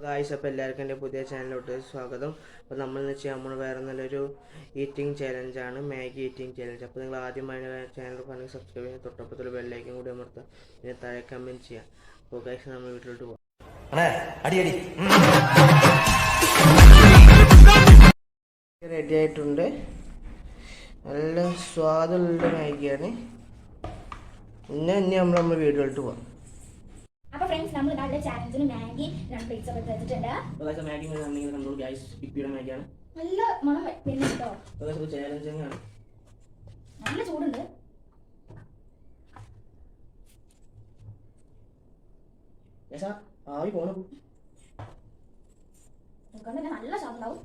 Guys, അപ്പോൾ എല്ലാവർക്കും എൻ്റെ പുതിയ ചാനലിലോട്ട് സ്വാഗതം. അപ്പോൾ നമ്മൾ ചെയ്യാൻ വേറെ നല്ലൊരു ഈറ്റിംഗ് ചാലഞ്ചാണ്, മാഗി ഈറ്റിംഗ് ചാലഞ്ച്. അപ്പോൾ നിങ്ങൾ ആദ്യമായി ചാനൽ കാണുമെങ്കിൽ സബ്സ്ക്രൈബ് ചെയ്യാൻ, തൊട്ടപ്പുറത്തുള്ള ബെല്ലൈക്കൻ കൂടി അമർത്താം, പിന്നെ താഴെ കമൻറ്റ് ചെയ്യാം. അപ്പോൾ ഗായ്സ്, നമ്മൾ വീട്ടിലോട്ട് പോകാം. റെഡി ആയിട്ടുണ്ട്. നല്ല സ്വാദുള്ള മാഗിയാണ്. ഇനി നമ്മൾ വീഡിയോയിലോട്ട് പോകാം. അപ്പോൾ ഫ്രണ്ട്സ്, നമ്മൾ ഇതാ ചാലഞ്ചിന് മാഗി 2 പ്ലേറ്റ്സ് ഒക്കെ എടുത്തിട്ടുണ്ട്. അപ്പോൾ മാഗി കണ്ടോളൂ ഗൈസ്, പിപ്പിയുടെ മാഗിയാണ്. നല്ല മണം വരുന്നുണ്ട് കേട്ടോ. അപ്പോൾ ചാലഞ്ച് ആണ്. നല്ല ചൂടുണ്ട്. ആവി പോണു. നല്ല സ്വാദ് ഉണ്ടാവും.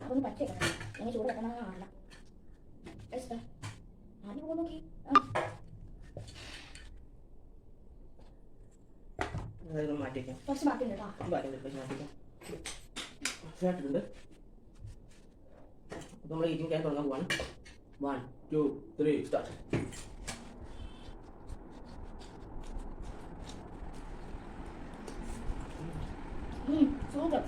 അതൊന്ന് പറ്റിയേക്കണം. എനിക്ക് ചൂട് വെക്കണം കാണില്ല. ആദ്യം പോകും നോക്കി. മാറ്റിക്കാം. കുറച്ച് ബാക്കിയുണ്ട് കേട്ടോ. മാറ്റിക്കാം. നമ്മൾ ഈറ്റിംഗ് ടൈം തുടങ്ങാൻ പോവാണ്. 1, 2, 3 സ്റ്റാർട്ട്. Super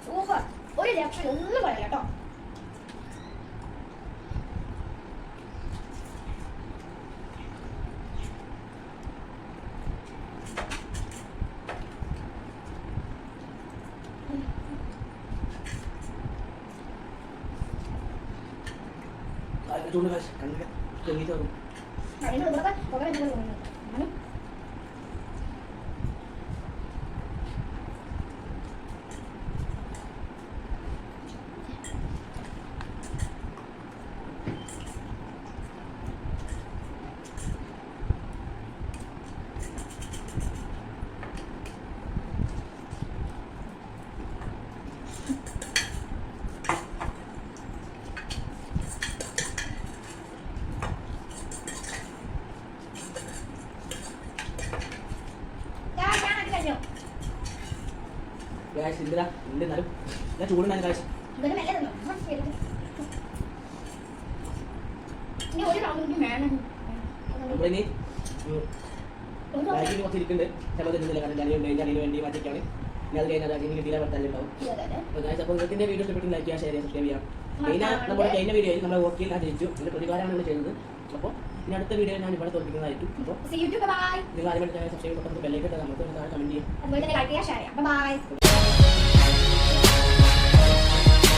super. ഒരു രക്ഷ ഒന്നും പറയില്ല കേട്ടോ. ചൂട് കണ്ടില്ല തെളിയിട്ട് വരും. ചൂടുണ്ടായിരുന്നു കാശ്. നമ്മളിനി മാഗി കുറച്ച് ഇരിക്കുന്നുണ്ട്. ചിലത് തിന്നുന്നില്ല, കാരണം ജനലിന് വേണ്ടി മാറ്റിക്കാണ്. ഇനി അത് കഴിഞ്ഞാൽ അതിന് കിട്ടിയാൽ പറ്റാനുണ്ടാവും. അപ്പോൾ നിങ്ങൾക്ക് വീഡിയോ ഇഷ്ടപ്പെട്ട് ലൈക്ക് ചെയ്യാൻ, ഷെയർ ചെയ്യാൻ, സബ്സ്ക്രൈബ് ചെയ്യാം. നമ്മുടെ കഴിഞ്ഞ വീഡിയോയിൽ നമ്മൾ വോക്കിൽ ഞാൻ ജയിച്ചു. ഇതിൻ്റെ പ്രതികാരമാണ് നമ്മൾ ചെയ്യുന്നത്. അപ്പോൾ ഇനി അടുത്ത വീഡിയോ ഞാൻ ഇവിടെ തോൽപ്പിക്കുന്നതായിരിക്കും. അപ്പോൾ നിങ്ങൾ ആദ്യമായിട്ട് ചാനൽ സബ്സ്ക്രൈബ് ചെയ്ത് ബെല്ലൈക്കൻ നമുക്ക് കമൻറ്റ് ചെയ്യാം.